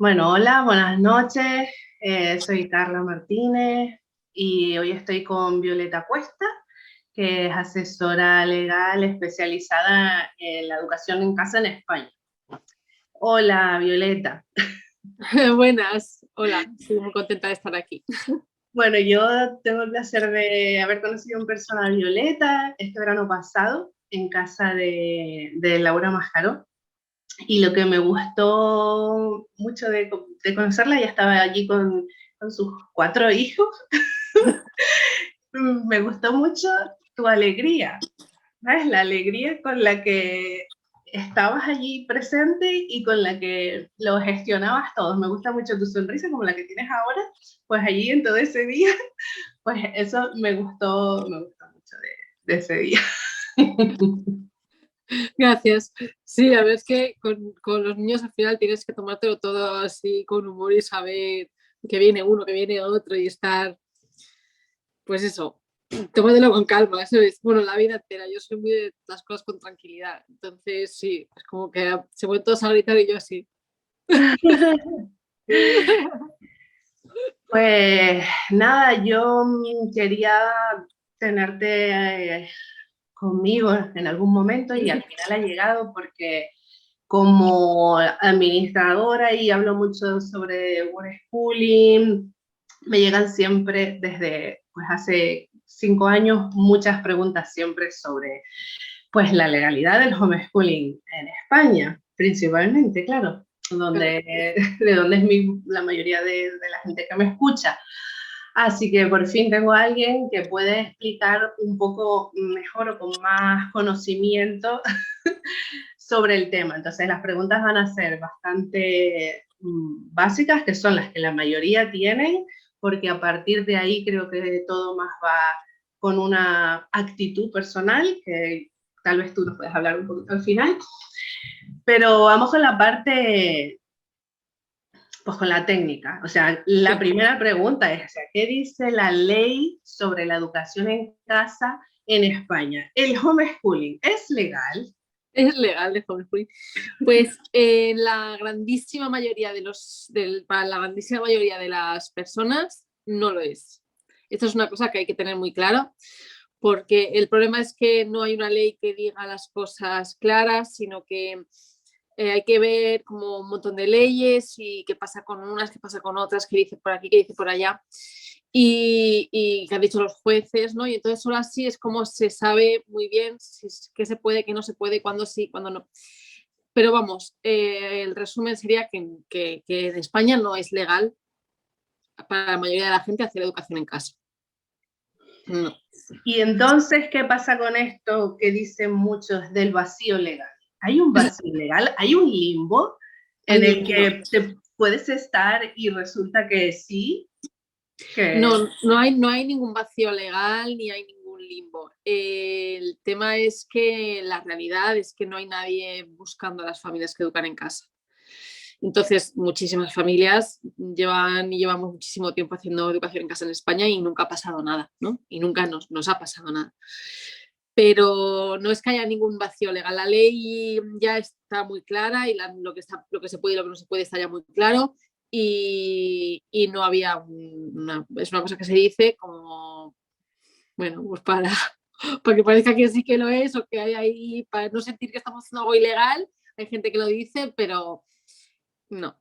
Bueno, hola, buenas noches. Soy Carla Martínez y hoy estoy con Violeta Cuesta, que es asesora legal especializada en la educación en casa en España. Hola, Violeta. Buenas, hola, estoy muy contenta de estar aquí. Bueno, yo tengo el placer de haber conocido en persona a Violeta este verano pasado en casa de Laura Mascaró. Y lo que me gustó mucho de conocerla, ya estaba allí con sus 4 hijos. Me gustó mucho tu alegría, ¿sabes? La alegría con la que estabas allí presente y con la que lo gestionabas todos. Me gusta mucho tu sonrisa como la que tienes ahora, pues allí en todo ese día, pues eso me gustó mucho de ese día. Gracias. Sí, a ver, es que con los niños al final tienes que tomártelo todo así con humor y saber que viene uno, que viene otro y estar, pues eso, tómatelo con calma, eso es, bueno, la vida entera, yo soy muy de las cosas con tranquilidad, entonces sí, es como que se vuelven todos a gritar y yo así. Pues nada, yo quería tenerte conmigo en algún momento y al final ha llegado porque como administradora y hablo mucho sobre homeschooling, me llegan siempre desde pues hace 5 años muchas preguntas siempre sobre pues la legalidad del homeschooling en España, principalmente, claro, de donde es la mayoría de la gente que me escucha. Así que por fin tengo a alguien que puede explicar un poco mejor o con más conocimiento sobre el tema. Entonces las preguntas van a ser bastante básicas, que son las que la mayoría tienen, porque a partir de ahí creo que todo más va con una actitud personal, que tal vez tú nos puedes hablar un poquito al final. Pero vamos con la parte, pues con la técnica. O sea, la Sí, primera pregunta es, o sea, ¿qué dice la ley sobre la educación en casa en España? ¿El homeschooling es legal? es legal de homeschooling. Pues la grandísima mayoría para la grandísima mayoría de las personas no lo es. Esto es una cosa que hay que tener muy claro, porque el problema es que no hay una ley que diga las cosas claras, sino que hay que ver como un montón de leyes y qué pasa con unas, qué pasa con otras, qué dice por aquí, qué dice por allá. Y que han dicho los jueces, ¿no? Y entonces solo así es como se sabe muy bien qué se puede, qué no se puede, cuándo sí, cuándo no. Pero vamos, el resumen sería que en España no es legal para la mayoría de la gente hacer educación en casa. No. Y entonces, ¿qué pasa con esto que dicen muchos del vacío legal? ¿Hay un vacío legal? ¿Hay un limbo en Hay un el limbo. que te puedes estar y resulta que sí? Que No hay ningún vacío legal ni hay ningún limbo. El tema es que la realidad es que no hay nadie buscando a las familias que educan en casa. Entonces, muchísimas familias llevamos muchísimo tiempo haciendo educación en casa en España y nunca ha pasado nada, ¿no? Y nunca nos ha pasado nada. Pero no es que haya ningún vacío legal. La ley ya está muy clara y lo que se puede y lo que no se puede está ya muy claro. Y no había es una cosa que se dice como, bueno, pues para que parezca que sí que lo es o que hay ahí, para no sentir que estamos haciendo algo ilegal. Hay gente que lo dice, pero no,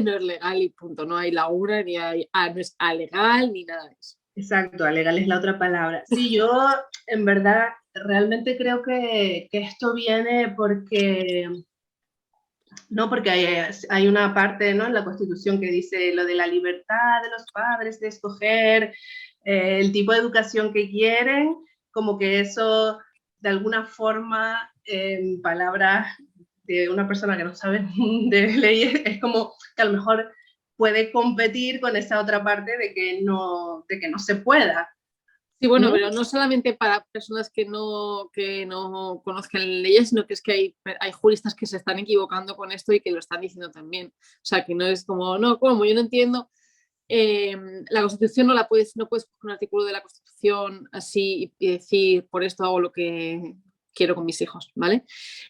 no es legal y punto. No hay laguna, ni hay, no es alegal, ni nada de eso. exacto, legal es la otra palabra. Sí, yo en verdad realmente creo que esto viene porque, no, porque hay una parte, ¿no?, en la Constitución que dice lo de la libertad de los padres de escoger el tipo de educación que quieren, como que eso de alguna forma, en palabras de una persona que no sabe de leyes, es como que a lo mejor puede competir con esa otra parte de que no se pueda, Sí, bueno, ¿no? pero no solamente para personas que no conozcan leyes, sino que es que hay juristas que se están equivocando con esto y que lo están diciendo también. O sea, que no es como, no, como yo no entiendo, eh, la Constitución no puedes coger un artículo de la Constitución así y decir por esto hago lo que quiero con mis hijos, ¿vale?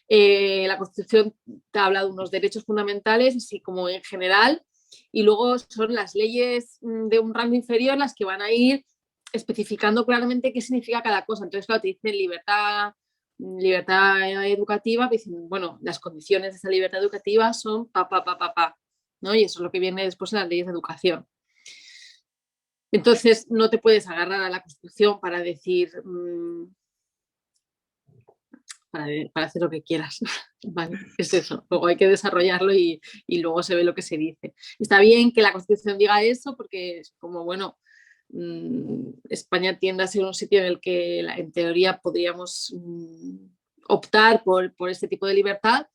La Constitución te habla de unos derechos fundamentales, así como en general, y luego son las leyes de un rango inferior las que van a ir especificando claramente qué significa cada cosa. Entonces, claro, te dicen libertad educativa, pues dicen, bueno, las condiciones de esa libertad educativa son ¿no? Y eso es lo que viene después en las leyes de educación. Entonces, no te puedes agarrar a la Constitución para decir, para hacer lo que quieras, ¿vale? Es eso, luego hay que desarrollarlo y luego se ve lo que se dice. Está bien que la Constitución diga eso porque es como, bueno, España tiende a ser un sitio en el que en teoría podríamos optar por este tipo de libertad,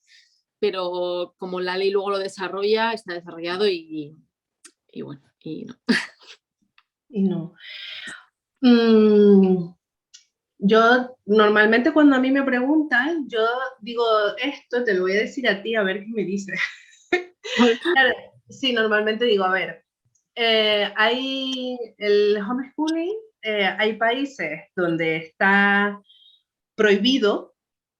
pero como la ley luego lo desarrolla, está desarrollado y bueno, y no. Y no. Yo normalmente cuando a mí me preguntan, yo digo esto, te lo voy a decir a ti a ver qué me dices. Claro, sí, normalmente digo, a ver, hay el homeschooling, hay países donde está prohibido,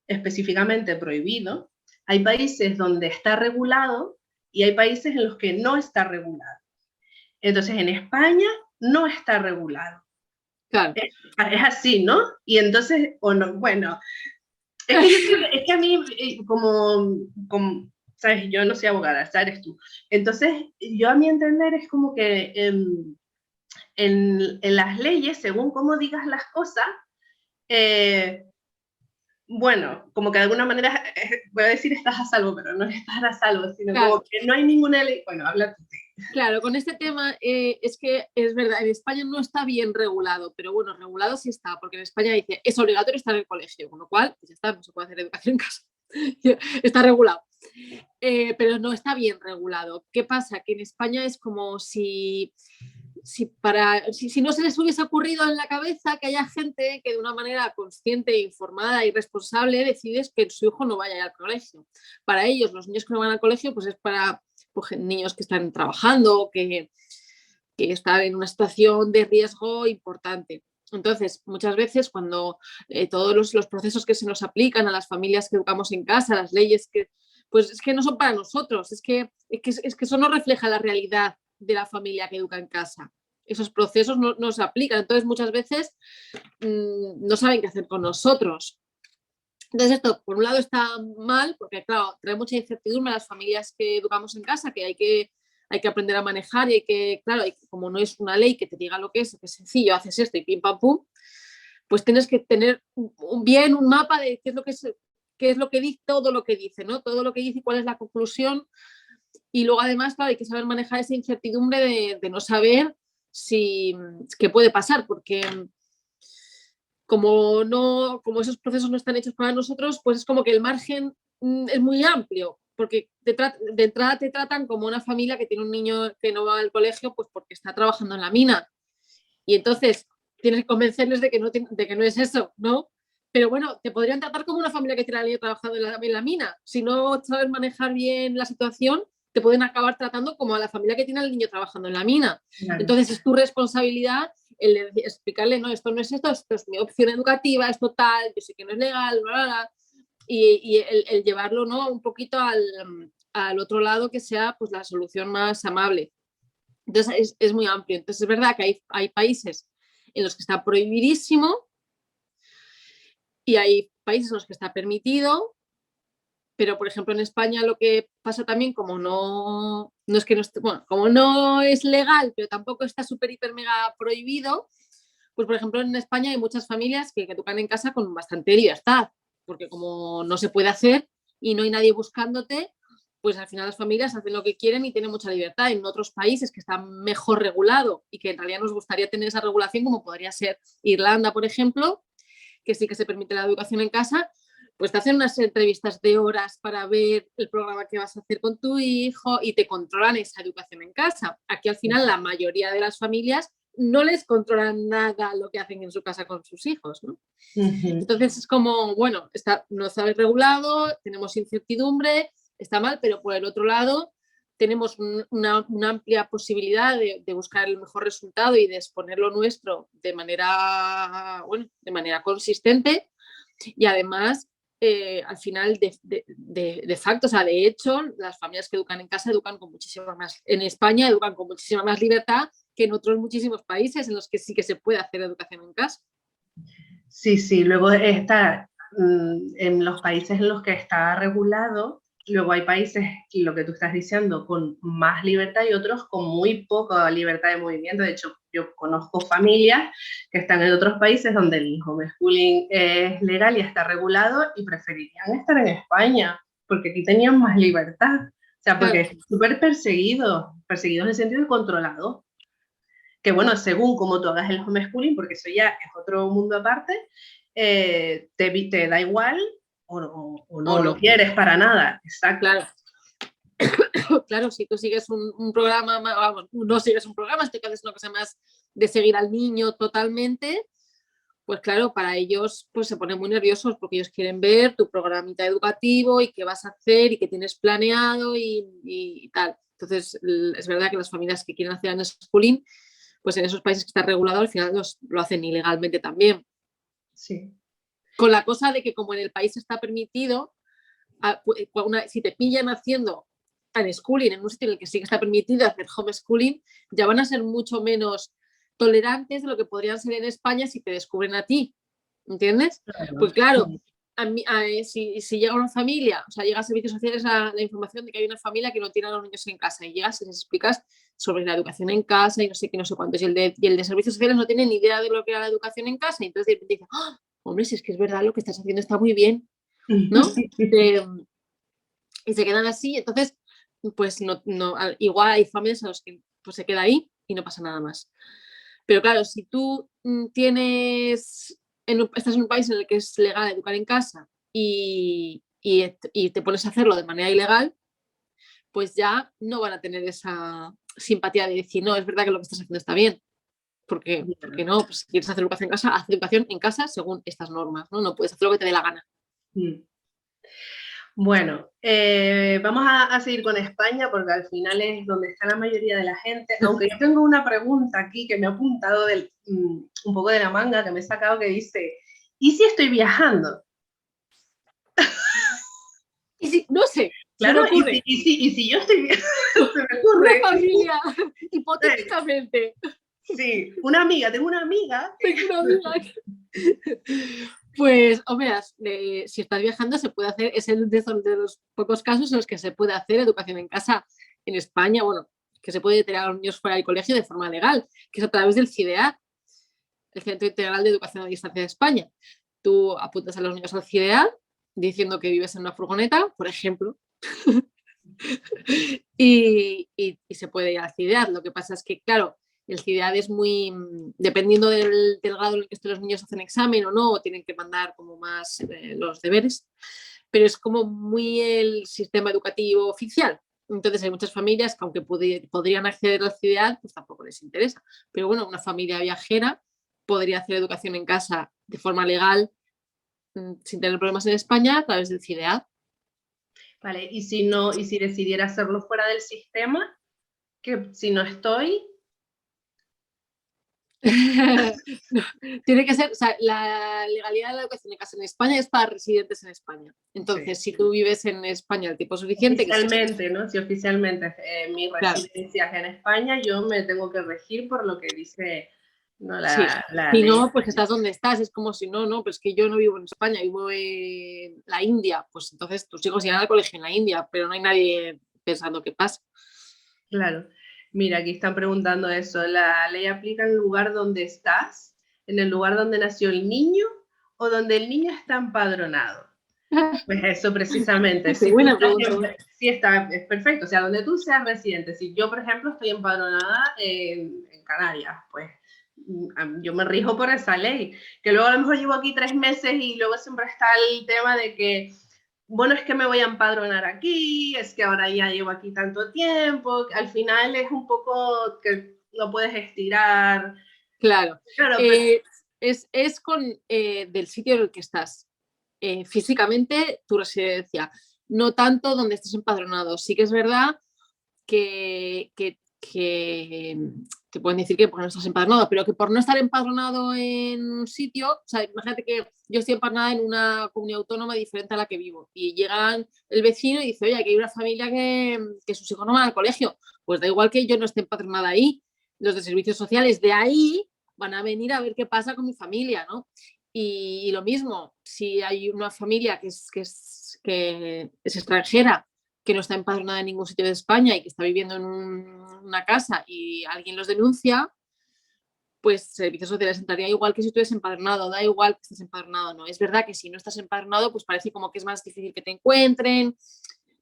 específicamente prohibido, hay países donde está regulado y hay países en los que no está regulado. Entonces, en España no está regulado. Claro. Es así, ¿no? Y entonces, o no, bueno, es que a mí, como, sabes, yo no soy abogada, sabes tú. Entonces, yo a mi entender es como que en las leyes, según cómo digas las cosas, bueno, como que de alguna manera, voy a decir estás a salvo, pero no estás a salvo, sino claro. como que no hay ninguna ley. Bueno, habla tú. Claro, con este tema es que es verdad, en España no está bien regulado, pero bueno, regulado sí está, porque en España dice es obligatorio estar en el colegio, con lo cual, pues ya está, no se puede hacer educación en casa. Está regulado. Pero no está bien regulado. ¿Qué pasa? Que en España es como si no se les hubiese ocurrido en la cabeza que haya gente que de una manera consciente, informada y responsable decides que su hijo no vaya al colegio. Para ellos, los niños que no van al colegio, pues es para niños que están trabajando, que están en una situación de riesgo importante. Entonces, muchas veces cuando todos los procesos que se nos aplican a las familias que educamos en casa, las leyes pues es que no son para nosotros, es que eso no refleja la realidad de la familia que educa en casa. Esos procesos no se aplican, entonces muchas veces no saben qué hacer con nosotros. Entonces esto, por un lado, está mal, porque claro, trae mucha incertidumbre a las familias que educamos en casa, que hay que aprender a manejar y claro, como no es una ley que te diga lo que es sencillo, haces esto y pim pam pum, pues tienes que tener un mapa de qué es lo que dice, todo lo que dice, ¿no? Todo lo que dice y cuál es la conclusión. Y luego además, claro, hay que saber manejar esa incertidumbre de no saber qué puede pasar, porque como esos procesos no están hechos para nosotros, pues es como que el margen es muy amplio, porque de entrada te tratan como una familia que tiene un niño que no va al colegio, pues porque está trabajando en la mina. Y entonces tienes que convencerles de que no es eso, ¿no? Pero bueno, te podrían tratar como una familia que tiene al niño trabajando en la mina. Si no sabes manejar bien la situación, te pueden acabar tratando como a la familia que tiene al niño trabajando en la mina. Claro. Entonces es tu responsabilidad el explicarle, no, esto no es esto es mi opción educativa, es total, yo sé que no es legal, bla, bla, bla. Y el llevarlo, ¿no? Un poquito al otro lado que sea pues la solución más amable. Entonces es muy amplio. Entonces es verdad que hay países en los que está prohibidísimo y hay países en los que está permitido, pero por ejemplo en España lo que pasa también, como no es que no esté, bueno, como no es legal, pero tampoco está súper, hiper, mega prohibido, pues por ejemplo en España hay muchas familias que educan en casa con bastante libertad, porque como no se puede hacer y no hay nadie buscándote, pues al final las familias hacen lo que quieren y tienen mucha libertad. En otros países que están mejor regulado y que en realidad nos gustaría tener esa regulación, como podría ser Irlanda, por ejemplo, que sí que se permite la educación en casa, pues te hacen unas entrevistas de horas para ver el programa que vas a hacer con tu hijo y te controlan esa educación en casa. Aquí al final la mayoría de las familias no les controlan nada lo que hacen en su casa con sus hijos, ¿no? Entonces es como, bueno, no está regulado, tenemos incertidumbre, está mal, pero por el otro lado tenemos una amplia posibilidad de buscar el mejor resultado y de exponer lo nuestro de manera consistente. Y además, al final, de facto, o sea, de hecho, las familias que educan en casa educan con muchísima más, en España educan con muchísima más libertad que en otros muchísimos países en los que sí que se puede hacer educación en casa. Sí, sí, luego está en los países en los que está regulado, luego hay países, lo que tú estás diciendo, con más libertad y otros con muy poca libertad de movimiento. De hecho, yo conozco familias que están en otros países donde el homeschooling es legal y está regulado y preferirían estar en España, porque aquí tenían más libertad. O sea, porque es súper perseguido en el sentido de controlado. Que bueno, según como tú hagas el homeschooling, porque eso ya es otro mundo aparte, te da igual o no lo quieres para nada. Exacto. Claro. Claro, si tú sigues un programa, vamos, no sigues un programa, si tú haces una cosa más de seguir al niño totalmente, pues claro, para ellos pues se ponen muy nerviosos porque ellos quieren ver tu programita educativo y qué vas a hacer y qué tienes planeado y tal. Entonces, es verdad que las familias que quieren hacer unschooling, pues en esos países que está regulado, al final lo hacen ilegalmente también. Sí. Con la cosa de que como en el país está permitido, si te pillan haciendo unschooling en un sitio en el que sí que está permitido hacer homeschooling, ya van a ser mucho menos tolerantes de lo que podrían ser en España si te descubren a ti, ¿entiendes? Claro. Pues claro, si llega una familia, o sea, llega a servicios sociales la información de que hay una familia que no tiene a los niños en casa y llegas y les explicas sobre la educación en casa y no sé qué, no sé cuántos, y el de servicios sociales no tiene ni idea de lo que era la educación en casa y entonces dice, ¡oh, hombre, si es que es verdad, lo que estás haciendo está muy bien, ¿no? Y se quedan así, entonces, pues igual hay familias en las que pues, se queda ahí y no pasa nada más. Pero claro, si tú estás en un país en el que es legal educar en casa y te pones a hacerlo de manera ilegal, pues ya no van a tener esa simpatía de decir, no, es verdad que lo que estás haciendo está bien. Porque no, pues si quieres hacer educación en casa, haz educación en casa según estas normas, ¿no? No puedes hacer lo que te dé la gana. Bueno, vamos a seguir con España porque al final es donde está la mayoría de la gente, aunque yo tengo una pregunta aquí que me ha apuntado un poco de la manga, que me he sacado, que dice, ¿y si estoy viajando? Y si, no sé, claro, ¿y si yo estoy viajando? Se me ocurre. Una familia, hipotéticamente. Sí, tengo una amiga. Pues, hombre, si estás viajando se puede hacer, es el de los pocos casos en los que se puede hacer educación en casa en España, bueno, que se puede tener a los niños fuera del colegio de forma legal, que es a través del CIDEA, el Centro Integral de Educación a Distancia de España. Tú apuntas a los niños al CIDEA diciendo que vives en una furgoneta, por ejemplo, y se puede ir al CIDEA. Lo que pasa es que, claro, el CIDEAD es muy, dependiendo del grado en el que estén los niños hacen examen o no, o tienen que mandar como más los deberes, pero es como muy el sistema educativo oficial. Entonces hay muchas familias que aunque podrían acceder al CIDEAD, pues tampoco les interesa. Pero bueno, una familia viajera podría hacer educación en casa de forma legal sin tener problemas en España a través del CIDEAD. Vale, y si decidiera hacerlo fuera del sistema, que si no estoy... Tiene que ser, o sea, la legalidad de la educación en casa en España es para residentes en España. Entonces, sí. Si tú vives en España el tiempo suficiente... Oficialmente, ¿no? Si oficialmente mi residencia es en España, yo me tengo que regir por lo que dice la si ley. no, pues estás donde estás. Es como si no, pues que yo no vivo en España, vivo en la India. Pues entonces tus hijos irán al colegio en la India, pero no hay nadie pensando qué pasa. Claro. Mira, aquí están preguntando eso. ¿La ley aplica en el lugar donde estás? ¿En el lugar donde nació el niño? ¿O donde el niño está empadronado? Pues eso precisamente. Sí, buena pregunta. Sí, es perfecto. O sea, donde tú seas residente. Si yo, por ejemplo, estoy empadronada en Canarias, pues yo me rijo por esa ley. Que luego a lo mejor llevo aquí 3 meses y luego siempre está el tema de que bueno, es que me voy a empadronar aquí, es que ahora ya llevo aquí tanto tiempo, al final es un poco que lo puedes estirar. Claro, pero... es con del sitio en el que estás, físicamente tu residencia, no tanto donde estés empadronado. Sí que es verdad que te pueden decir que porque no estás empadronado, pero que por no estar empadronado en un sitio, o sea, imagínate que yo estoy empadronada en una comunidad autónoma diferente a la que vivo y llegan el vecino y dice, oye, aquí hay una familia que sus hijos no van al colegio, pues da igual que yo no esté empadronada ahí, los de servicios sociales de ahí van a venir a ver qué pasa con mi familia, ¿no? Y lo mismo, si hay una familia que es extranjera, que no está empadronada en ningún sitio de España y que está viviendo en una casa y alguien los denuncia, pues servicios sociales entraría igual que si estuvieras empadronado, da igual que estés empadronado o no. Es verdad que si no estás empadronado, pues parece como que es más difícil que te encuentren,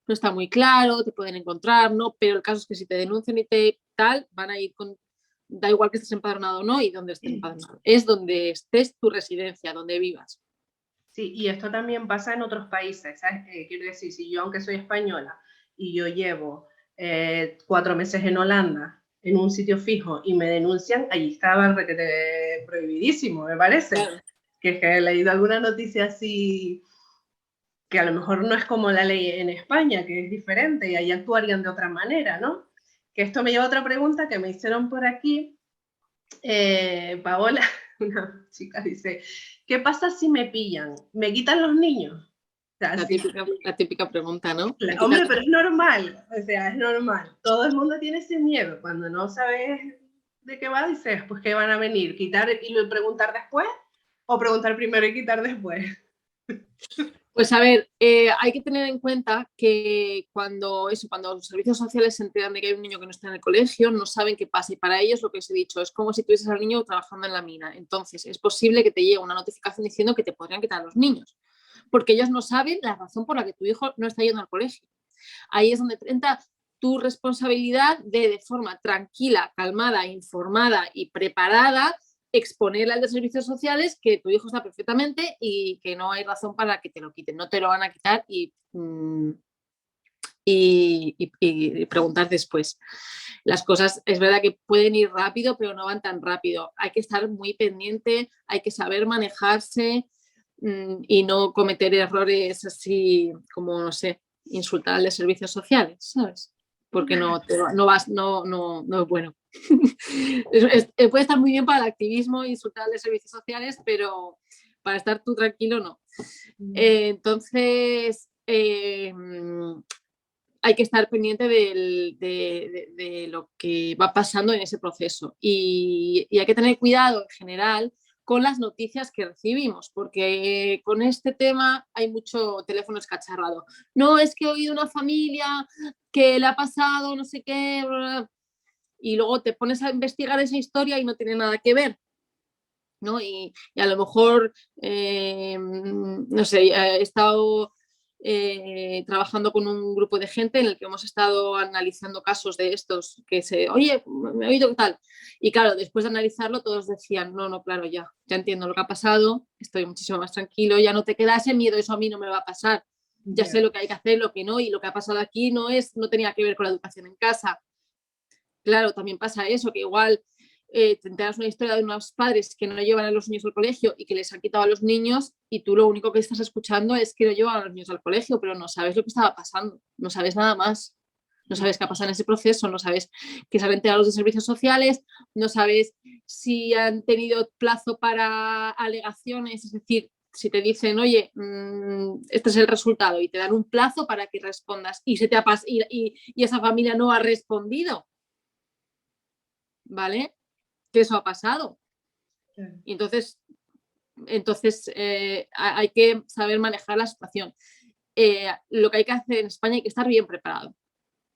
no está muy claro, te pueden encontrar, ¿no? Pero el caso es que si te denuncian y te tal, van a ir con, da igual que estés empadronado o no y donde estés empadronado. Es donde estés tu residencia, donde vivas. Sí, y esto también pasa en otros países, ¿sabes? Quiero decir, si yo, aunque soy española, y yo llevo 4 meses en Holanda, en un sitio fijo, y me denuncian, allí estaba prohibidísimo, me parece. Claro. Que es que he leído alguna noticia así, que a lo mejor no es como la ley en España, que es diferente, y ahí actuarían de otra manera, ¿no? Que esto me lleva a otra pregunta que me hicieron por aquí. Paola, una chica, dice, ¿qué pasa si me pillan? ¿Me quitan los niños? O sea, la típica pregunta, ¿no? Hombre, pero es normal, o sea, es normal. Todo el mundo tiene ese miedo. Cuando no sabes de qué va, dices, pues que van a venir, quitar y preguntar después, o preguntar primero y quitar después. Pues a ver, hay que tener en cuenta que cuando los servicios sociales se enteran de que hay un niño que no está en el colegio, no saben qué pasa. Y para ellos lo que os he dicho es como si tuvieses al niño trabajando en la mina. Entonces es posible que te llegue una notificación diciendo que te podrían quitar a los niños, porque ellos no saben la razón por la que tu hijo no está yendo al colegio. Ahí es donde entra tu responsabilidad de forma tranquila, calmada, informada y preparada, exponerle al de servicios sociales que tu hijo está perfectamente y que no hay razón para que te lo quiten. No te lo van a quitar y preguntar después. Las cosas es verdad que pueden ir rápido, pero no van tan rápido. Hay que estar muy pendiente, hay que saber manejarse y no cometer errores así como, no sé, insultar al de servicios sociales, ¿sabes? Porque no es bueno. Puede estar muy bien para el activismo, insultar al de servicios sociales, pero para estar tú tranquilo no. Entonces, hay que estar pendiente de lo que va pasando en ese proceso y hay que tener cuidado en general con las noticias que recibimos, porque con este tema hay mucho teléfono escacharrado. No, es que he oído una familia que le ha pasado no sé qué, bla, bla, y luego te pones a investigar esa historia y no tiene nada que ver, ¿no? Y a lo mejor, no sé, he estado trabajando con un grupo de gente en el que hemos estado analizando casos de estos que oye, me he oído qué tal. Y claro, después de analizarlo todos decían, no, claro, ya entiendo lo que ha pasado, estoy muchísimo más tranquilo, ya no te queda ese miedo, eso a mí no me va a pasar. Ya sé lo que hay que hacer, lo que no, y lo que ha pasado aquí no tenía que ver con la educación en casa. Claro, también pasa eso, que igual te enteras una historia de unos padres que no llevan a los niños al colegio y que les han quitado a los niños y tú lo único que estás escuchando es que no llevan a los niños al colegio, pero no sabes lo que estaba pasando, no sabes nada más. No sabes qué ha pasado en ese proceso, no sabes que se han enterado los de servicios sociales, no sabes si han tenido plazo para alegaciones, es decir, si te dicen, oye, este es el resultado y te dan un plazo para que respondas y esa familia no ha respondido, ¿vale? Que eso ha pasado. Y entonces hay que saber manejar la situación. Lo que hay que hacer en España hay que estar bien preparado.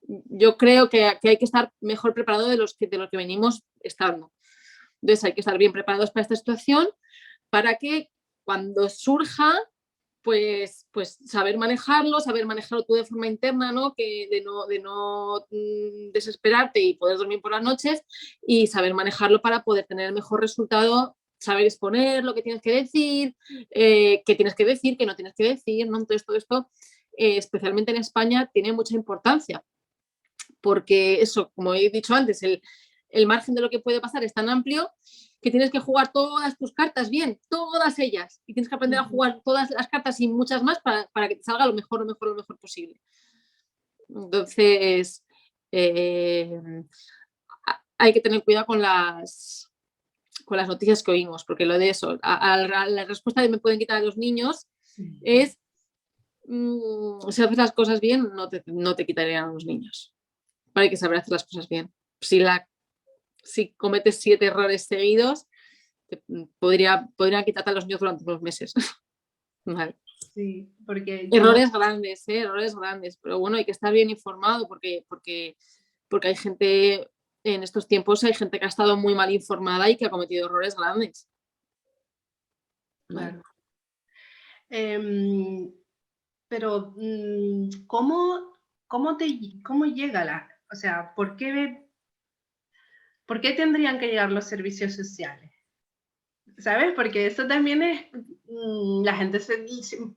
Yo creo que hay que estar mejor preparado de los que venimos estando. Entonces hay que estar bien preparados para esta situación para que cuando surja, pues saber manejarlo tú de forma interna, ¿no? Que de no desesperarte y poder dormir por las noches y saber manejarlo para poder tener el mejor resultado, saber exponer lo que tienes que decir, qué tienes que decir, qué no tienes que decir, ¿no? Entonces todo esto, especialmente en España, tiene mucha importancia porque eso, como he dicho antes, el margen de lo que puede pasar es tan amplio que tienes que jugar todas tus cartas bien, todas ellas, y tienes que aprender a jugar todas las cartas y muchas más para que te salga lo mejor posible. Entonces, hay que tener cuidado con las noticias que oímos, porque lo de eso, la respuesta de me pueden quitar a los niños es si haces las cosas bien, no te quitarían a los niños. Pero hay que saber hacer las cosas bien. Si cometes 7 errores seguidos, podrían quitarte a los niños durante unos meses. Vale. Sí, porque errores grandes, pero bueno, hay que estar bien informado porque hay gente, en estos tiempos hay gente que ha estado muy mal informada y que ha cometido errores grandes. Claro. Pero, ¿cómo llega o sea, ¿por qué tendrían que llegar los servicios sociales? ¿Sabes? Porque eso también es, la gente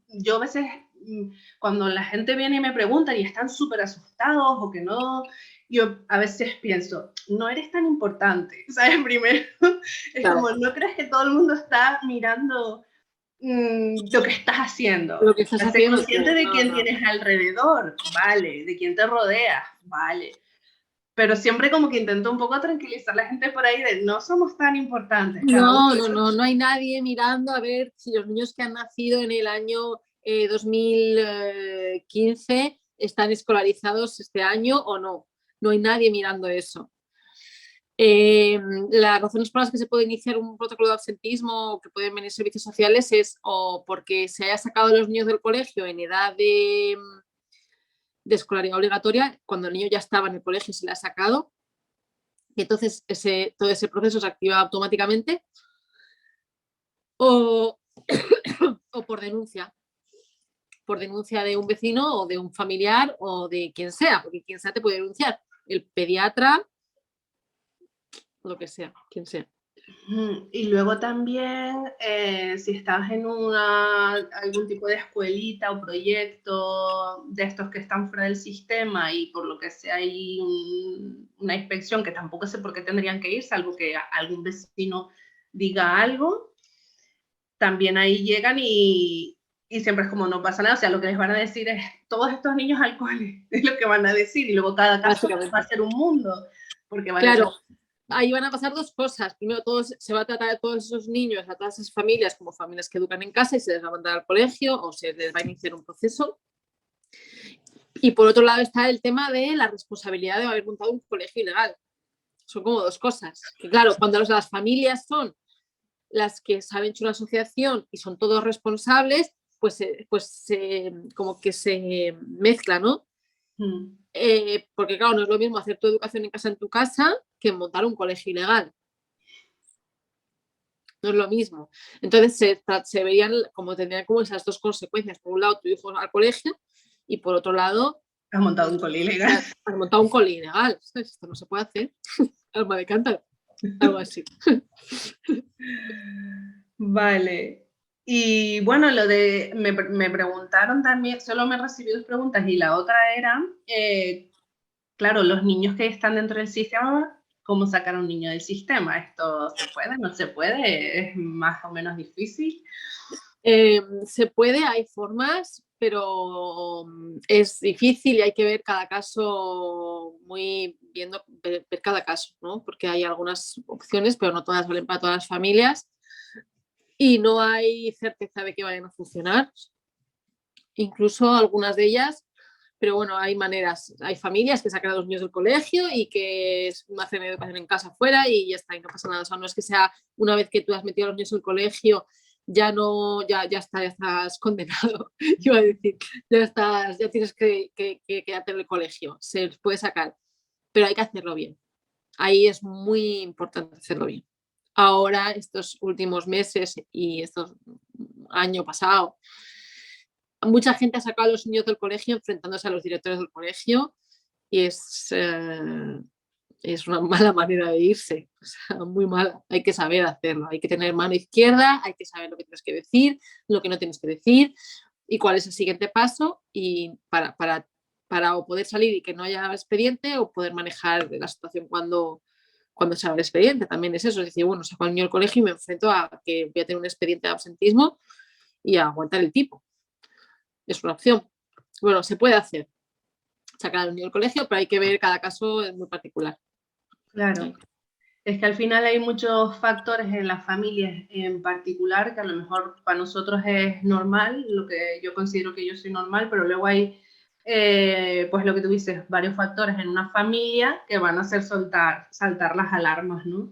yo a veces, cuando la gente viene y me pregunta y están súper asustados o que no, yo a veces pienso, no eres tan importante, ¿sabes? Primero, es Claro. como, ¿no crees que todo el mundo está mirando lo que estás haciendo? Lo que estás Ser haciendo, consciente de quién no. tienes alrededor, vale, de quién te rodea, vale. Pero siempre como que intento un poco tranquilizar a la gente por ahí de no somos tan importantes. No hay nadie mirando a ver si los niños que han nacido en el año 2015 están escolarizados este año o no. No hay nadie mirando eso. Las razones por las que se puede iniciar un protocolo de absentismo o que pueden venir servicios sociales es o porque se haya sacado a los niños del colegio en edad de escolaridad obligatoria, cuando el niño ya estaba en el colegio se le ha sacado, y entonces todo ese proceso se activa automáticamente, o por denuncia de un vecino o de un familiar o de quien sea, porque quien sea te puede denunciar, el pediatra, lo que sea, quien sea. Y luego también, si estás en algún tipo de escuelita o proyecto de estos que están fuera del sistema y por lo que sea hay una inspección, que tampoco sé por qué tendrían que ir, salvo que algún vecino diga algo, también ahí llegan y siempre es como no pasa nada, o sea, lo que les van a decir es todos estos niños al cole, es lo que van a decir, y luego cada caso va a ser un mundo, porque van claro. Ahí van a pasar dos cosas. Primero, se va a tratar a todos esos niños, a todas esas familias, como familias que educan en casa y se les va a mandar al colegio o se les va a iniciar un proceso. Y por otro lado está el tema de la responsabilidad de haber montado un colegio ilegal. Son como dos cosas. Que claro, cuando las familias son las que se han hecho una asociación y son todos responsables, pues como que se mezcla, ¿no? Porque claro, no es lo mismo hacer tu educación en tu casa que montar un colegio ilegal. No es lo mismo. Entonces se veían como tendrían como esas dos consecuencias. Por un lado, tu hijo al colegio y por otro lado, has montado un cole ilegal. Has montado un cole ilegal. Esto no se puede hacer. Alma de cántaro. Algo así. Vale. Y bueno, me preguntaron también, solo me recibí 2 preguntas y la otra era, claro, los niños que están dentro del sistema, ¿cómo sacar a un niño del sistema? ¿Esto se puede? ¿No se puede? ¿Es más o menos difícil? Se puede, hay formas, pero es difícil y hay que ver cada caso ver cada caso, ¿no? Porque hay algunas opciones, pero no todas valen para todas las familias y no hay certeza de que vayan a funcionar. Incluso algunas de ellas, pero bueno, hay maneras, hay familias que sacan a los niños del colegio y que hacen educación en casa fuera y ya está, y no pasa nada. O sea, no es que sea una vez que tú has metido a los niños en el colegio ya estás condenado. Iba a decir, ya tienes que quedarte en el colegio, se les puede sacar, pero hay que hacerlo bien. Ahí es muy importante hacerlo bien. Ahora, estos últimos meses y estos año pasado, mucha gente ha sacado a los niños del colegio enfrentándose a los directores del colegio y es una mala manera de irse, o sea, muy mala. Hay que saber hacerlo, hay que tener mano izquierda, hay que saber lo que tienes que decir, lo que no tienes que decir y cuál es el siguiente paso y para o poder salir y que no haya expediente o poder manejar la situación cuando se abre el expediente. También es eso, es decir, bueno, saco al niño del colegio y me enfrento a que voy a tener un expediente de absentismo y a aguantar el tipo. Es una opción. Bueno, se puede hacer, sacar al niño del colegio, pero hay que ver cada caso es muy particular. Claro. Es que al final hay muchos factores en las familias en particular que a lo mejor para nosotros es normal, lo que yo considero que yo soy normal, pero luego hay, pues lo que tú dices, varios factores en una familia que van a hacer saltar las alarmas, ¿no?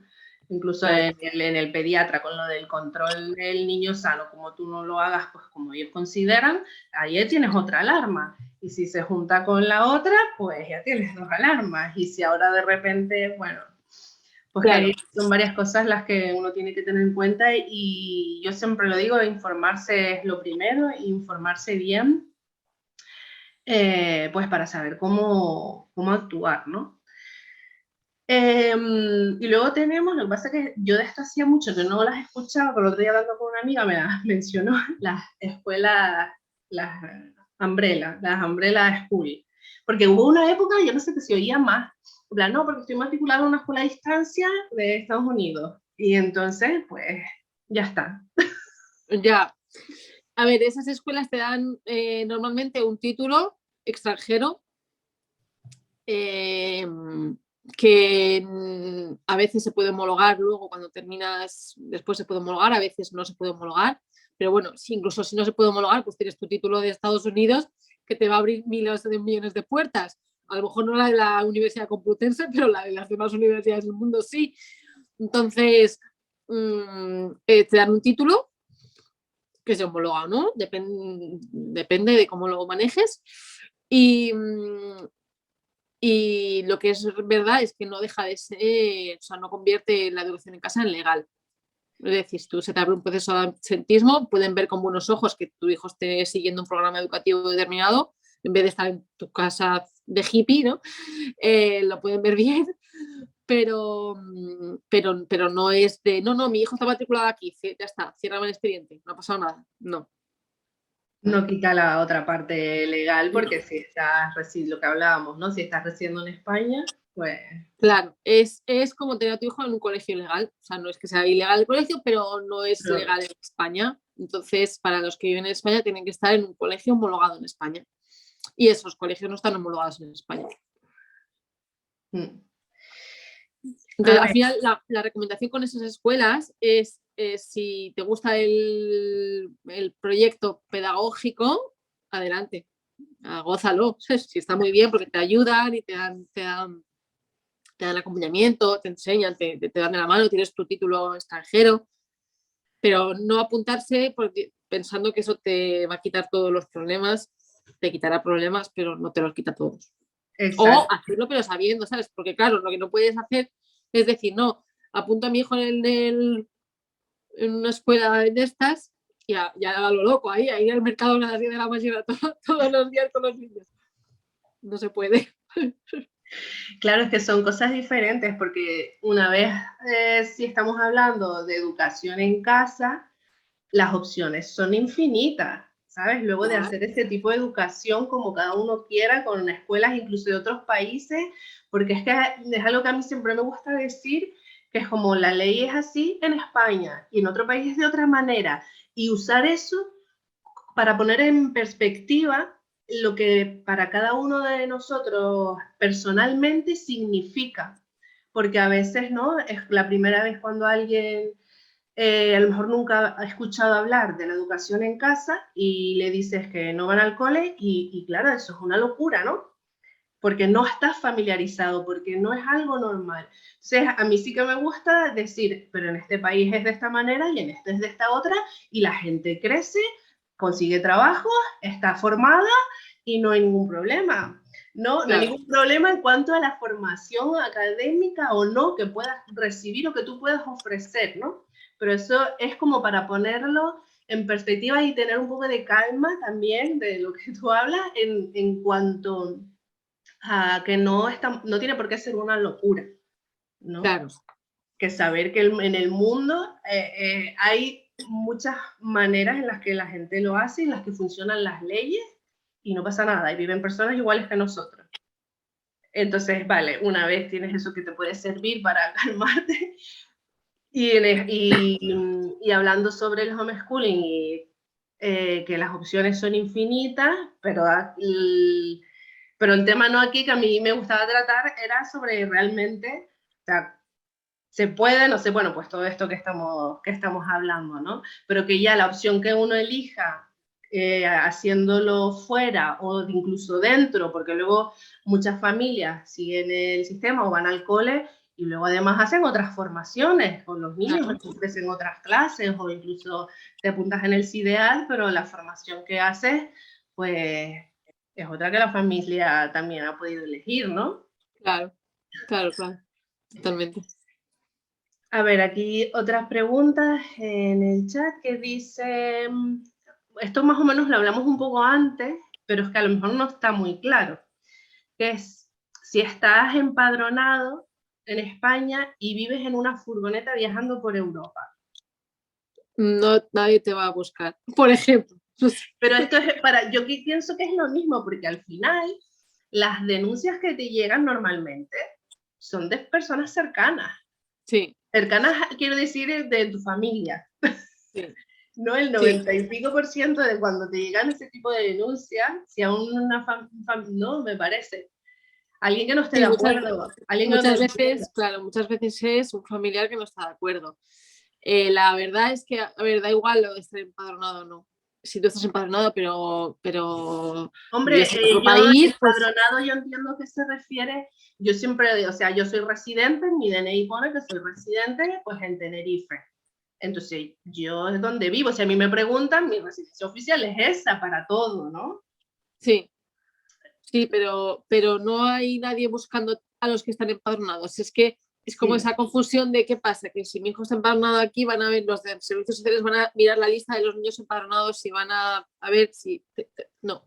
Incluso Claro. en el pediatra, con lo del control del niño sano, como tú no lo hagas, pues como ellos consideran, ahí ya tienes otra alarma. Y si se junta con la otra, pues ya tienes dos alarmas. Y si ahora de repente, bueno, pues Claro. que son varias cosas las que uno tiene que tener en cuenta y yo siempre lo digo, informarse es lo primero, informarse bien, pues para saber cómo actuar, ¿no? Y luego tenemos, lo que pasa es que yo de esto hacía mucho que no las escuchaba, pero el otro día hablando con una amiga me las mencionó, las escuelas, las las umbrella school, porque hubo una época, yo no sé, que se oía más, en plan, no, porque estoy matriculada en una escuela a distancia de Estados Unidos, y entonces, pues, ya está. Ya. A ver, esas escuelas te dan normalmente un título extranjero que a veces se puede homologar luego cuando terminas, después se puede homologar, a veces no se puede homologar, pero bueno, incluso si no se puede homologar, pues tienes tu título de Estados Unidos que te va a abrir miles de millones de puertas. A lo mejor no la de la Universidad Complutense, pero la de las demás universidades del mundo sí. Entonces, te dan un título que se homologa o no, depende de cómo lo manejes. Y lo que es verdad es que no deja de ser, o sea, no convierte la educación en casa en legal. Es decir, si tú se te abre un proceso de absentismo, pueden ver con buenos ojos que tu hijo esté siguiendo un programa educativo determinado, en vez de estar en tu casa de hippie, ¿no? Lo pueden ver bien, pero no es de, no, mi hijo está matriculado aquí, ya está, cierra el expediente, no ha pasado nada. No. No quita la otra parte legal, No. porque si estás, lo que hablábamos, ¿no? Si estás residiendo en España, pues... Claro, es como tener a tu hijo en un colegio legal. O sea, no es que sea ilegal el colegio, pero no es Pero, legal en España. Entonces, para los que viven en España, tienen que estar en un colegio homologado en España. Y esos colegios no están homologados en España. a Entonces, al ver, final, la recomendación con esas escuelas es si te gusta el proyecto pedagógico, adelante, gózalo. Si está muy bien porque te ayudan y te dan acompañamiento, te enseñan, te dan de la mano, tienes tu título extranjero, pero no apuntarse pensando que eso te va a quitar todos los problemas, te quitará problemas, pero no te los quita todos. O exacto. hacerlo pero sabiendo, ¿sabes? Porque claro, lo que no puedes hacer es decir, no, apunto a mi hijo en una escuela de estas y ya a lo loco, ahí al mercado a las 10 de la mañana todos los días con los niños. No se puede. Claro, es que son cosas diferentes, porque una vez, si estamos hablando de educación en casa, las opciones son infinitas, ¿sabes? Luego de hacer ese tipo de educación como cada uno quiera, con escuelas incluso de otros países, porque es que es algo que a mí siempre me gusta decir, que es como la ley es así en España y en otro país es de otra manera, y usar eso para poner en perspectiva lo que para cada uno de nosotros personalmente significa. Porque a veces, ¿no? Es la primera vez cuando alguien a lo mejor nunca ha escuchado hablar de la educación en casa y le dices que no van al cole y claro, eso es una locura, ¿no? Porque no estás familiarizado, porque no es algo normal. Entonces, a mí sí que me gusta decir, pero en este país es de esta manera y en este es de esta otra, y la gente crece, consigue trabajo, está formada y no hay ningún problema. No, no hay Claro. ningún problema en cuanto a la formación académica o no que puedas recibir o que tú puedas ofrecer, ¿no? Pero eso es como para ponerlo en perspectiva y tener un poco de calma también de lo que tú hablas en cuanto que no tiene por qué ser una locura, ¿no? Claro. Que saber que en el mundo hay muchas maneras en las que la gente lo hace, en las que funcionan las leyes y no pasa nada, y viven personas iguales que nosotros. Entonces, vale, una vez tienes eso que te puede servir para calmarte, y hablando sobre el homeschooling y que las opciones son infinitas, pero el tema no aquí que a mí me gustaba tratar era sobre realmente, o sea, se puede, no sé, bueno, pues todo esto que estamos hablando, ¿no? Pero que ya la opción que uno elija haciéndolo fuera o incluso dentro, porque luego muchas familias siguen el sistema o van al cole y luego además hacen otras formaciones con los niños, Claro. ofrecen otras clases o incluso te apuntas en el CIDEAL, pero la formación que haces, pues es otra que la familia también ha podido elegir, ¿no? Claro, claro, totalmente. A ver, aquí otras preguntas en el chat que dice, esto más o menos lo hablamos un poco antes, pero es que a lo mejor no está muy claro, que es si estás empadronado en España y vives en una furgoneta viajando por Europa. No, nadie te va a buscar, por ejemplo. Pero esto es yo pienso que es lo mismo, porque al final las denuncias que te llegan normalmente son de personas cercanas. Sí. Cercanas, quiero decir, de tu familia. Sí. No, el 90 y pico por ciento de cuando te llegan ese tipo de denuncias, si aún una no, me parece. Alguien que no esté de acuerdo. Muchas veces es un familiar que no está de acuerdo. La verdad es que, a ver, da igual lo de estar empadronado o no. Si tú estás empadronado, pero hombre, en otro país, empadronado yo entiendo que se refiere, yo siempre digo, o sea, yo soy residente, mi DNI pone que soy residente, pues en Tenerife. Entonces, yo es donde vivo. Si a mí me preguntan, mi residencia oficial es esa para todo, ¿no? Sí, sí, pero no hay nadie buscando a los que están empadronados. Es que es como esa confusión de qué pasa, que si mi hijo está empadronado aquí, van a ver los de servicios sociales, van a mirar la lista de los niños empadronados y van a ver si... No.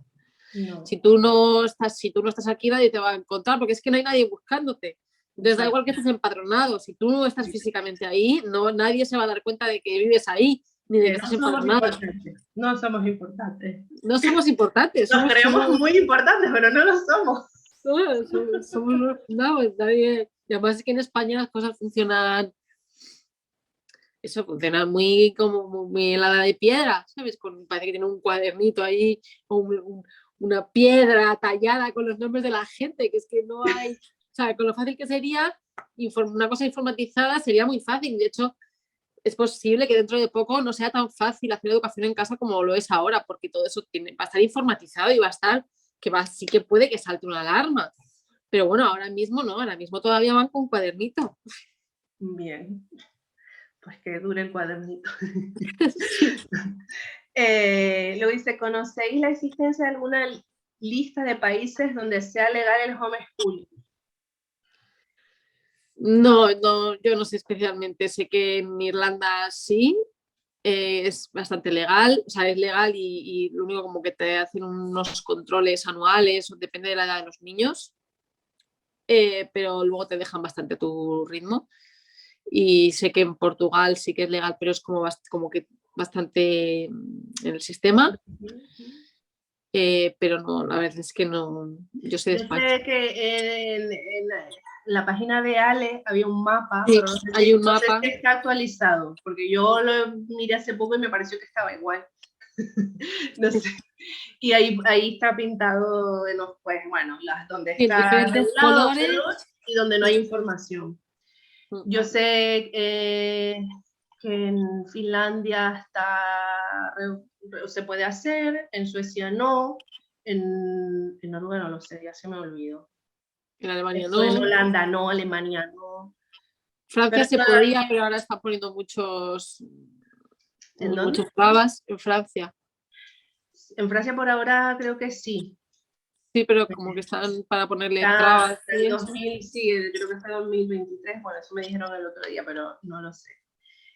Si tú no estás aquí, nadie te va a encontrar, porque es que no hay nadie buscándote. Entonces da igual que estés empadronado. Si tú no estás físicamente ahí, nadie se va a dar cuenta de que vives ahí, ni de que estás empadronado. No somos importantes. No somos importantes. Nos creemos muy importantes, pero no lo somos. Nadie. Y además es que en España las cosas funcionan. Eso funciona muy como muy helada de piedra, ¿sabes? Parece que tiene un cuadernito ahí, o una piedra tallada con los nombres de la gente, que es que no hay. O sea, con lo fácil que sería una cosa informatizada sería muy fácil. De hecho, es posible que dentro de poco no sea tan fácil hacer educación en casa como lo es ahora, porque todo eso va a estar informatizado y va a estar, sí que puede que salte una alarma. Pero bueno, ahora mismo no, ahora mismo todavía van con cuadernito. Bien, pues que dure el cuadernito. Sí. Luego dice, ¿conocéis la existencia de alguna lista de países donde sea legal el homeschooling? No, yo no sé especialmente. Sé que en Irlanda sí, es bastante legal, o sea, es legal y lo único como que te hacen unos controles anuales, depende de la edad de los niños, pero luego te dejan bastante a tu ritmo. Y sé que en Portugal sí que es legal, pero es como que bastante en el sistema. Pero no, la verdad es que no, yo sé de España. Sé que en la página de Ale había un mapa, Sí, pero hay un no mapa. sé si está actualizado, porque yo lo miré hace poco y me pareció que estaba igual. No sé. Y ahí está pintado, pues bueno, donde Sí, en está diferentes regulado colores. y donde no hay información. Yo sé que en Finlandia se puede hacer, en Suecia no, en Noruega no lo sé, ya se me olvidó. En Alemania Eso, en no. Holanda no, Alemania no. Francia se podía, pero ahora están poniendo muchos trabas en Francia. En Francia por ahora creo que sí. Sí, pero como que están para ponerle trabas. El 2000, sí, creo que hasta 2023, bueno, eso me dijeron el otro día, pero no lo sé.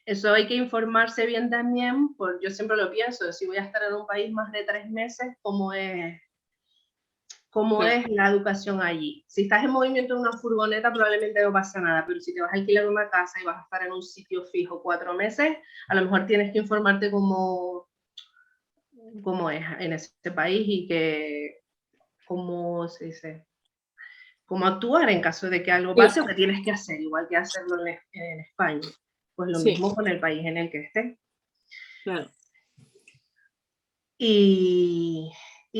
Eso hay que informarse bien también, porque yo siempre lo pienso, si voy a estar en un país más de 3 meses, ¿cómo es la educación allí? Si estás en movimiento en una furgoneta, probablemente no pasa nada, pero si te vas a alquilar una casa y vas a estar en un sitio fijo 4 meses, a lo mejor tienes que informarte cómo es en ese país y cómo se dice, cómo actuar en caso de que algo pase o que tienes que hacer, igual que hacerlo en España. Pues lo mismo con el país en el que estés. Claro. Y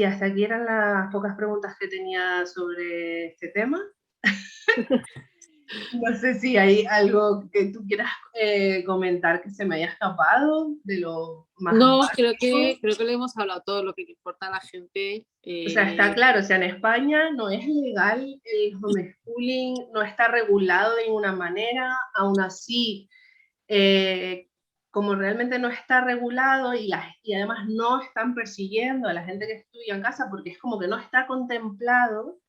hasta aquí eran las pocas preguntas que tenía sobre este tema. No sé si hay algo que tú quieras comentar que se me haya escapado de lo más No, básico. creo que le hemos hablado todo lo que le importa a la gente. O sea, está claro, o sea, en España no es legal el homeschooling, no está regulado de ninguna manera, aún así, eh, como realmente no está regulado y además no están persiguiendo a la gente que estudia en casa porque es como que no está contemplado,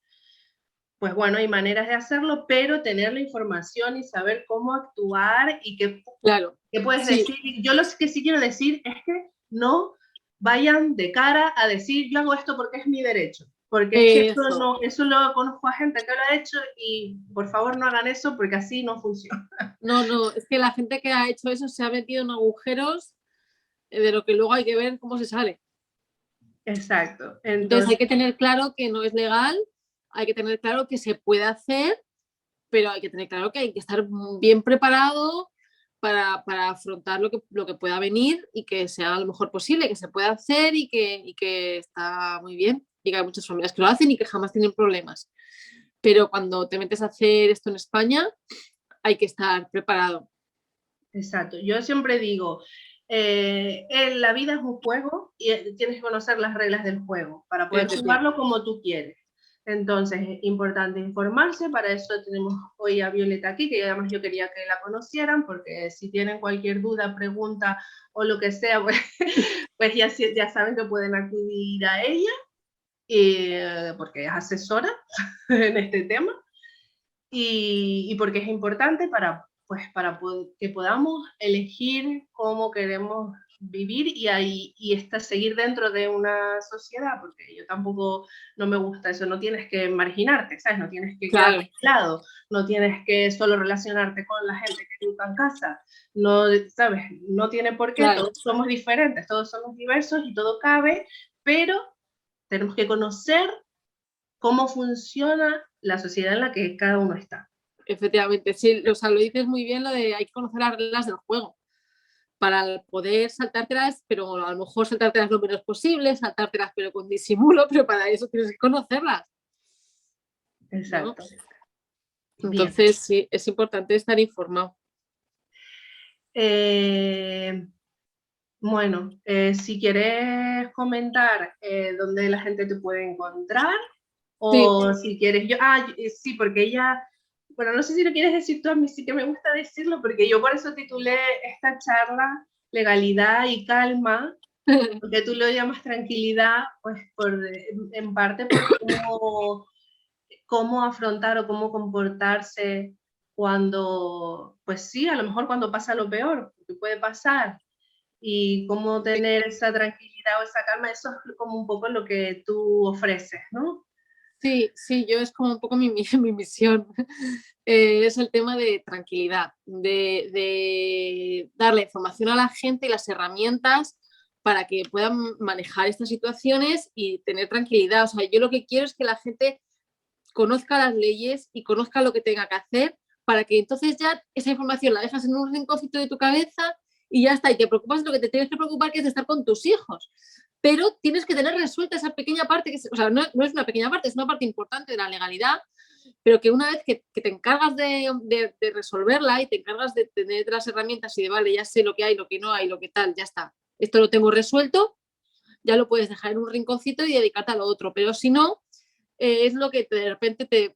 pues bueno, hay maneras de hacerlo, pero tener la información y saber cómo actuar y Claro, qué puedes sí, decir. Yo lo que sí quiero decir es que no vayan de cara a decir yo hago esto porque es mi derecho, porque es que eso, eso. no, eso lo conozco a gente que lo ha hecho y por favor no hagan eso porque así no funciona. No, no, es que la gente que ha hecho eso se ha metido en agujeros de lo que luego hay que ver cómo se sale. Exacto. Entonces hay Entonces, que tener claro que no es legal, hay que tener claro que se puede hacer, pero hay que tener claro que hay que estar bien preparado para afrontar lo que pueda venir y que sea lo mejor posible, que se pueda hacer y que está muy bien y que hay muchas familias que lo hacen y que jamás tienen problemas. Pero cuando te metes a hacer esto en España, hay que estar preparado. exacto. Yo siempre digo, la vida es un juego y tienes que conocer las reglas del juego para poder jugarlo como tú quieres. Entonces, es importante informarse, para eso tenemos hoy a Violeta aquí, que además yo quería que la conocieran, porque si tienen cualquier duda, pregunta o lo que sea, pues, pues ya saben que pueden acudir a ella, porque es asesora en este tema y porque es importante para, pues, para que podamos elegir cómo queremos vivir seguir dentro de una sociedad, porque yo tampoco no me gusta eso, no tienes que marginarte, ¿sabes? No tienes que quedar Claro, aislado, no tienes que solo relacionarte con la gente que vive en casa, no, ¿sabes? No tiene por qué, claro. todos somos diferentes, todos somos diversos y todo cabe, pero tenemos que conocer cómo funciona la sociedad en la que cada uno está. Efectivamente, sí, o sea, lo dices muy bien, lo de hay que conocer las reglas del juego para poder saltártelas, pero a lo mejor saltártelas lo menos posible, saltártelas pero con disimulo, pero para eso tienes que conocerlas, ¿no? Exacto. Bien. Entonces, sí, es importante estar informado. Eh, bueno, si quieres comentar dónde la gente te puede encontrar Sí, o si quieres, sí, porque ella, bueno, no sé si lo quieres decir tú, a mí sí que me gusta decirlo, porque yo por eso titulé esta charla Legalidad y Calma, porque tú lo llamas tranquilidad, pues en parte por cómo afrontar o cómo comportarse cuando, pues sí, a lo mejor cuando pasa lo peor, que puede pasar, y cómo tener esa tranquilidad o esa calma, eso es como un poco lo que tú ofreces, ¿no? sí, sí, yo es como un poco mi misión. Es el tema de tranquilidad, de darle información a la gente y las herramientas para que puedan manejar estas situaciones y tener tranquilidad. O sea, yo lo que quiero es que la gente conozca las leyes y conozca lo que tenga que hacer para que entonces ya esa información la dejas en un rinconcito de tu cabeza y ya está, y te preocupas de lo que te tienes que preocupar, que es de estar con tus hijos. Pero tienes que tener resuelta esa pequeña parte, o sea, no es una pequeña parte, es una parte importante de la legalidad, pero que una vez que te encargas de resolverla y te encargas de tener las herramientas y de, vale, ya sé lo que hay, lo que no hay, lo que tal, ya está. Esto lo tengo resuelto, ya lo puedes dejar en un rinconcito y dedicarte a lo otro. Pero si no, es lo que de repente te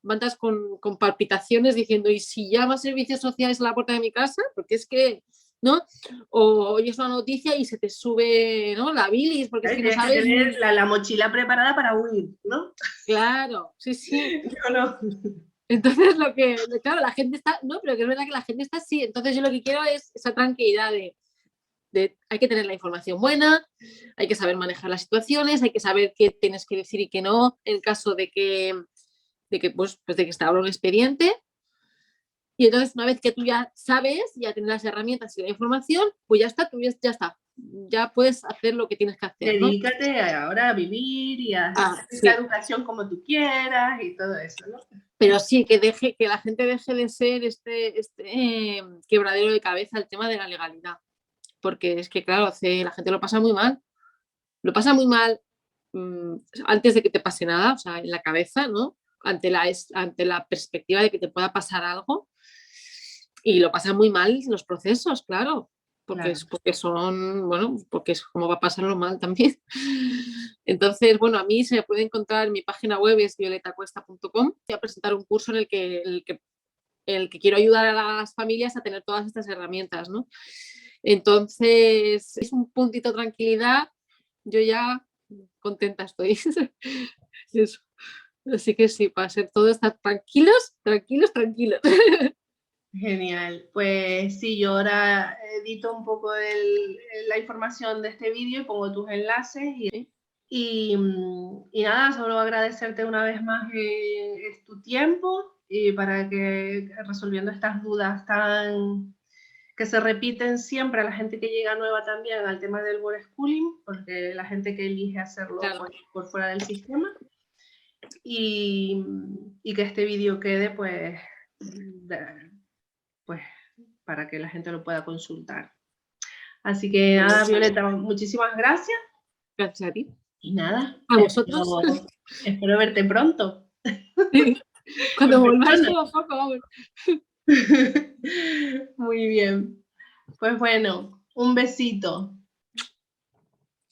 levantas con palpitaciones diciendo, ¿y si llama servicios sociales a la puerta de mi casa? Porque es que, ¿no? O oyes una noticia y se te sube, ¿no? La bilis, porque es que no Tienes que sabes tener ni... la mochila preparada para huir, ¿no? Claro, sí, sí. Yo no. Entonces, claro, la gente está, no, pero que es verdad que la gente está así. Entonces, yo lo que quiero es esa tranquilidad de hay que tener la información buena, hay que saber manejar las situaciones, hay que saber qué tienes que decir y qué no en caso pues de que está ahora un expediente. Y entonces, una vez que tú ya sabes, ya tienes las herramientas y la información, pues ya está, ya está. Ya puedes hacer lo que tienes que hacer, ¿no? Dedícate ahora a vivir y a hacer la Sí. educación como tú quieras y todo eso, ¿no? Pero sí, que la gente deje de ser quebradero de cabeza el tema de la legalidad. Porque es que, claro, la gente lo pasa muy mal. Lo pasa muy mal antes de que te pase nada, o sea, en la cabeza, ¿no? ante la perspectiva de que te pueda pasar algo, y lo pasan muy mal los procesos, claro, porque es como va a pasarlo mal también. Entonces, bueno, a mí se me puede encontrar, mi página web es violetacuesta.com. Voy a presentar un curso en el que quiero ayudar a las familias a tener todas estas herramientas, ¿no? Entonces, es un puntito de tranquilidad, yo ya contenta estoy. Eso. Así que sí, para ser todo estar tranquilos. Genial. Pues sí, yo ahora edito un poco la información de este vídeo y pongo tus enlaces y nada, solo agradecerte una vez más es tu tiempo y para que resolviendo estas dudas que se repiten siempre a la gente que llega nueva también al tema del work schooling, porque la gente que elige hacerlo Claro. por fuera del sistema, y que este vídeo quede pues para que la gente lo pueda consultar. Así que nada, Violeta, muchísimas gracias. Gracias a ti. Y nada, a vosotros. Espero verte pronto. Cuando volváis poco a poco, vamos. Muy bien. Pues bueno, un besito.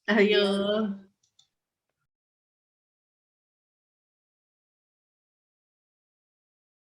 Adiós.